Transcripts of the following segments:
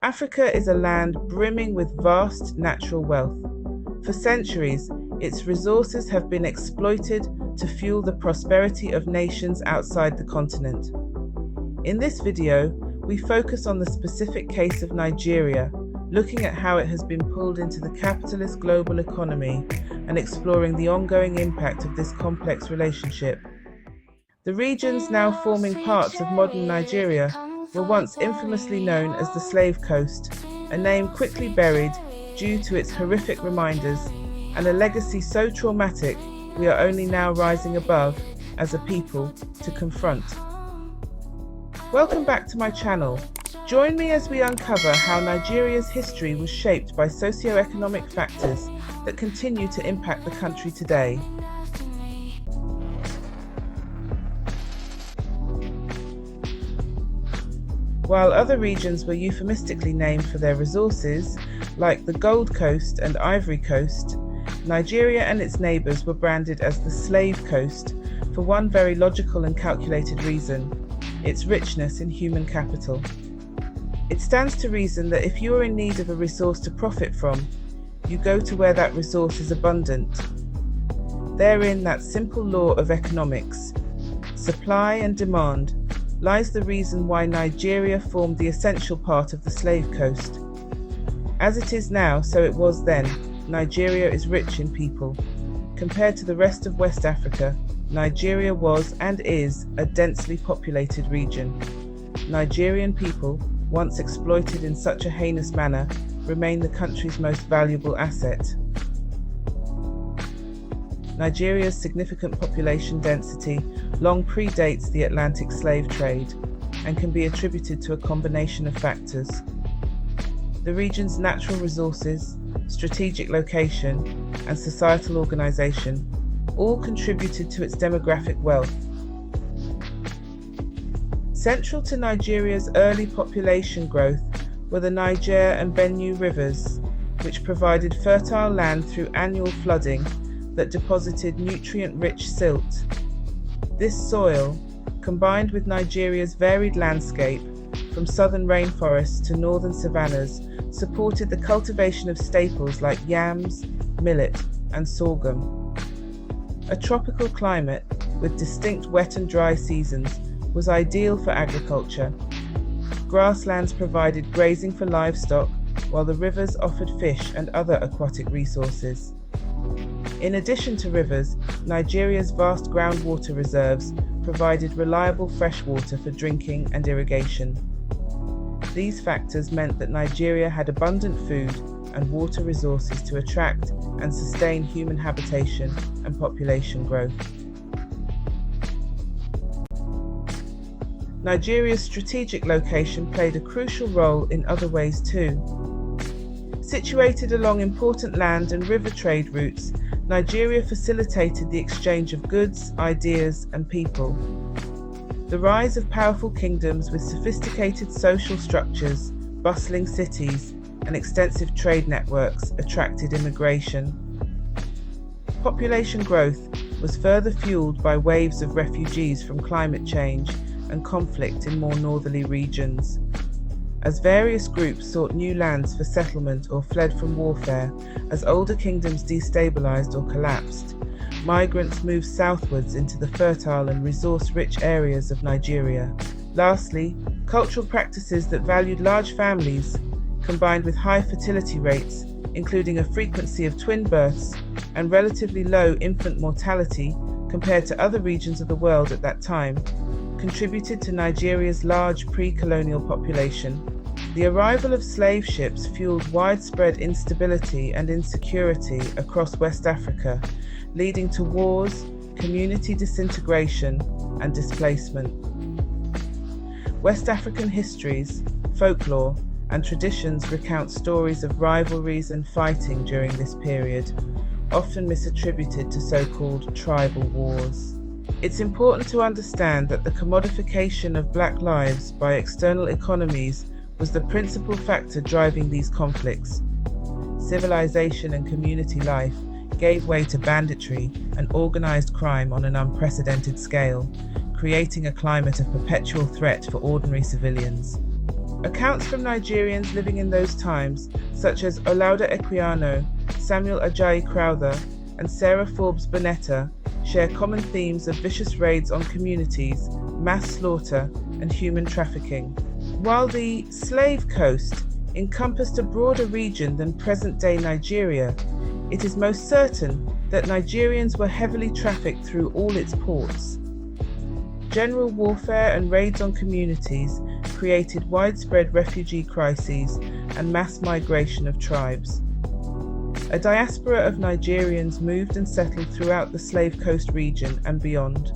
Africa is a land brimming with vast natural wealth. For centuries, its resources have been exploited to fuel the prosperity of nations outside the continent. In this video, we focus on the specific case of Nigeria, looking at how it has been pulled into the capitalist global economy and exploring the ongoing impact of this complex relationship. The regions now forming parts of modern Nigeria were once infamously known as the Slave Coast, a name quickly buried due to its horrific reminders and a legacy so traumatic we are only now rising above, as a people, to confront. Welcome back to my channel. Join me as we uncover how Nigeria's history was shaped by socio-economic factors that continue to impact the country today. While other regions were euphemistically named for their resources, like the Gold Coast and Ivory Coast, Nigeria and its neighbours were branded as the Slave Coast for one very logical and calculated reason: its richness in human capital. It stands to reason that if you are in need of a resource to profit from, you go to where that resource is abundant. Therein, that simple law of economics, supply and demand, lies the reason why Nigeria formed the essential part of the Slave Coast. As it is now, so it was then. Nigeria is rich in people. Compared to the rest of West Africa, Nigeria was and is a densely populated region. Nigerian people, once exploited in such a heinous manner, remain the country's most valuable asset. Nigeria's significant population density long predates the Atlantic slave trade and can be attributed to a combination of factors. The region's natural resources, strategic location, and societal organization all contributed to its demographic wealth. Central to Nigeria's early population growth were the Niger and Benue rivers, which provided fertile land through annual flooding that deposited nutrient-rich silt. This soil, combined with Nigeria's varied landscape, from southern rainforests to northern savannas, supported the cultivation of staples like yams, millet, and sorghum. A tropical climate with distinct wet and dry seasons was ideal for agriculture. Grasslands provided grazing for livestock, while the rivers offered fish and other aquatic resources. In addition to rivers, Nigeria's vast groundwater reserves provided reliable fresh water for drinking and irrigation. These factors meant that Nigeria had abundant food and water resources to attract and sustain human habitation and population growth. Nigeria's strategic location played a crucial role in other ways too. Situated along important land and river trade routes, Nigeria facilitated the exchange of goods, ideas, and people. The rise of powerful kingdoms with sophisticated social structures, bustling cities, and extensive trade networks attracted immigration. Population growth was further fueled by waves of refugees from climate change and conflict in more northerly regions. As various groups sought new lands for settlement or fled from warfare, as older kingdoms destabilized or collapsed, migrants moved southwards into the fertile and resource-rich areas of Nigeria. Lastly, cultural practices that valued large families, combined with high fertility rates, including a frequency of twin births and relatively low infant mortality compared to other regions of the world at that time, contributed to Nigeria's large pre-colonial population. The arrival of slave ships fueled widespread instability and insecurity across West Africa, leading to wars, community disintegration, and displacement. West African histories, folklore, and traditions recount stories of rivalries and fighting during this period, often misattributed to so-called tribal wars. It's important to understand that the commodification of black lives by external economies was the principal factor driving these conflicts. Civilization and community life gave way to banditry and organized crime on an unprecedented scale, creating a climate of perpetual threat for ordinary civilians. Accounts from Nigerians living in those times, such as Olaudah Equiano, Samuel Ajayi Crowther, and Sarah Forbes Bonetta, share common themes of vicious raids on communities, mass slaughter, and human trafficking. While the Slave Coast encompassed a broader region than present-day Nigeria, it is most certain that Nigerians were heavily trafficked through all its ports. General warfare and raids on communities created widespread refugee crises and mass migration of tribes. A diaspora of Nigerians moved and settled throughout the Slave Coast region and beyond,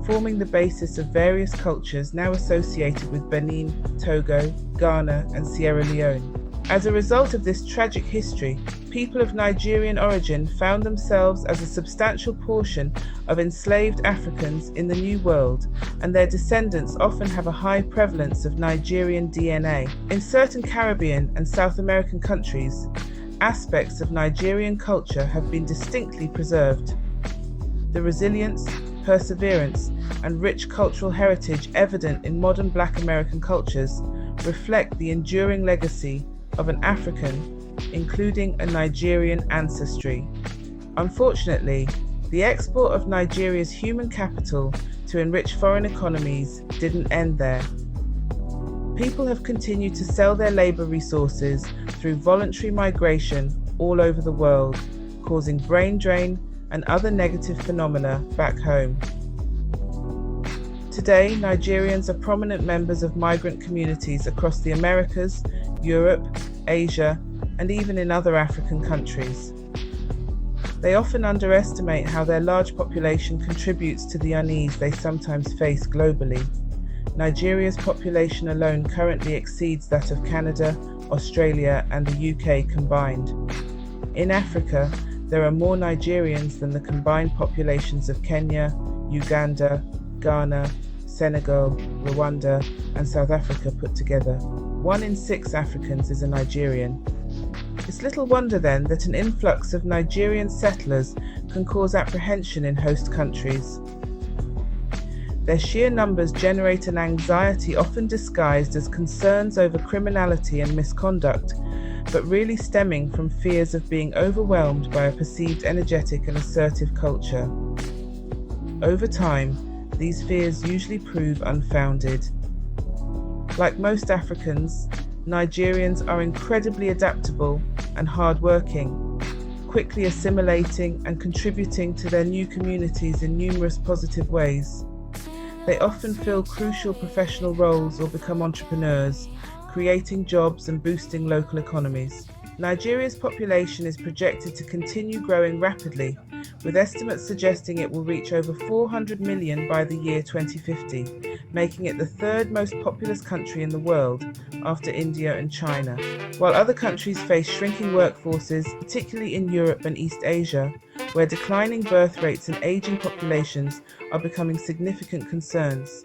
forming the basis of various cultures now associated with Benin, Togo, Ghana, and Sierra Leone. As a result of this tragic history, people of Nigerian origin found themselves as a substantial portion of enslaved Africans in the New World, and their descendants often have a high prevalence of Nigerian DNA. In certain Caribbean and South American countries, aspects of Nigerian culture have been distinctly preserved. The resilience, perseverance, and rich cultural heritage evident in modern Black American cultures reflect the enduring legacy of an African, including a Nigerian ancestry. Unfortunately, the export of Nigeria's human capital to enrich foreign economies didn't end there. People have continued to sell their labor resources through voluntary migration all over the world, causing brain drain and other negative phenomena back home. Today, Nigerians are prominent members of migrant communities across the Americas, Europe, Asia, and even in other African countries. They often underestimate how their large population contributes to the unease they sometimes face globally. Nigeria's population alone currently exceeds that of Canada, Australia, and the UK combined. In Africa, there are more Nigerians than the combined populations of Kenya, Uganda, Ghana, Senegal, Rwanda, and South Africa put together. 1 in 6 Africans is a Nigerian. It's little wonder then that an influx of Nigerian settlers can cause apprehension in host countries. Their sheer numbers generate an anxiety often disguised as concerns over criminality and misconduct, but really stemming from fears of being overwhelmed by a perceived energetic and assertive culture. Over time, these fears usually prove unfounded. Like most Africans, Nigerians are incredibly adaptable and hardworking, quickly assimilating and contributing to their new communities in numerous positive ways. They often fill crucial professional roles or become entrepreneurs, creating jobs and boosting local economies. Nigeria's population is projected to continue growing rapidly, with estimates suggesting it will reach over 400 million by the year 2050, making it the third most populous country in the world after India and China. While other countries face shrinking workforces, particularly in Europe and East Asia, where declining birth rates and aging populations are becoming significant concerns,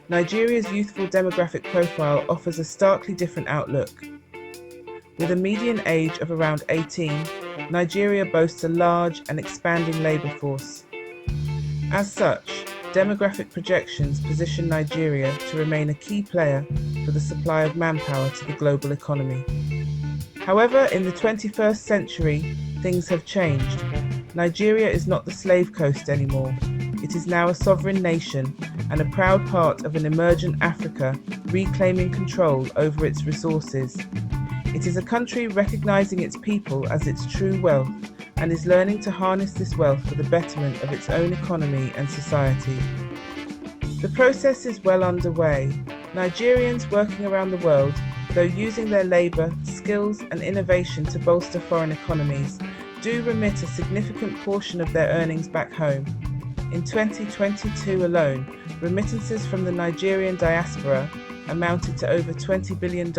Nigeria's youthful demographic profile offers a starkly different outlook. With a median age of around 18, Nigeria boasts a large and expanding labour force. As such, demographic projections position Nigeria to remain a key player for the supply of manpower to the global economy. However, in the 21st century, things have changed. Nigeria is not the slave coast anymore. It is now a sovereign nation and a proud part of an emergent Africa reclaiming control over its resources. It is a country recognizing its people as its true wealth and is learning to harness this wealth for the betterment of its own economy and society. The process is well underway. Nigerians working around the world, though using their labour, skills and innovation to bolster foreign economies, do remit a significant portion of their earnings back home. In 2022 alone, remittances from the Nigerian diaspora amounted to over $20 billion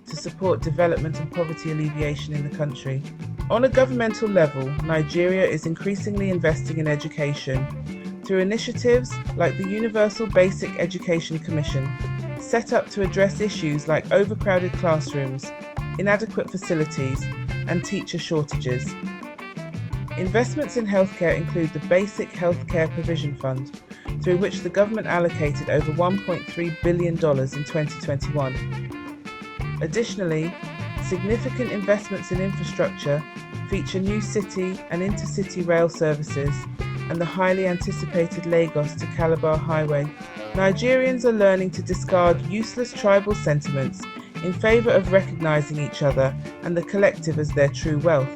to support development and poverty alleviation in the country. On a governmental level, Nigeria is increasingly investing in education through initiatives like the Universal Basic Education Commission, set up to address issues like overcrowded classrooms, inadequate facilities, and teacher shortages. Investments in healthcare include the Basic Healthcare Provision Fund, through which the government allocated over $1.3 billion in 2021. Additionally, significant investments in infrastructure feature new city and intercity rail services and the highly anticipated Lagos to Calabar Highway. Nigerians are learning to discard useless tribal sentiments in favor of recognizing each other and the collective as their true wealth.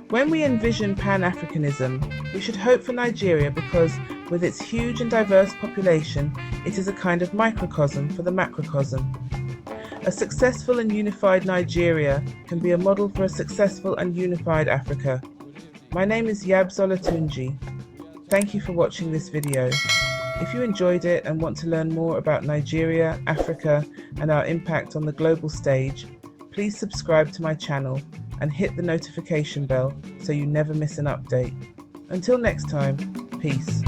When we envision Pan-Africanism, we should hope for Nigeria because, with its huge and diverse population, it is a kind of microcosm for the macrocosm. A successful and unified Nigeria can be a model for a successful and unified Africa. My name is Yabzola Tunji. Thank you for watching this video. If you enjoyed it and want to learn more about Nigeria, Africa, and our impact on the global stage, please subscribe to my channel and hit the notification bell so you never miss an update. Until next time, peace.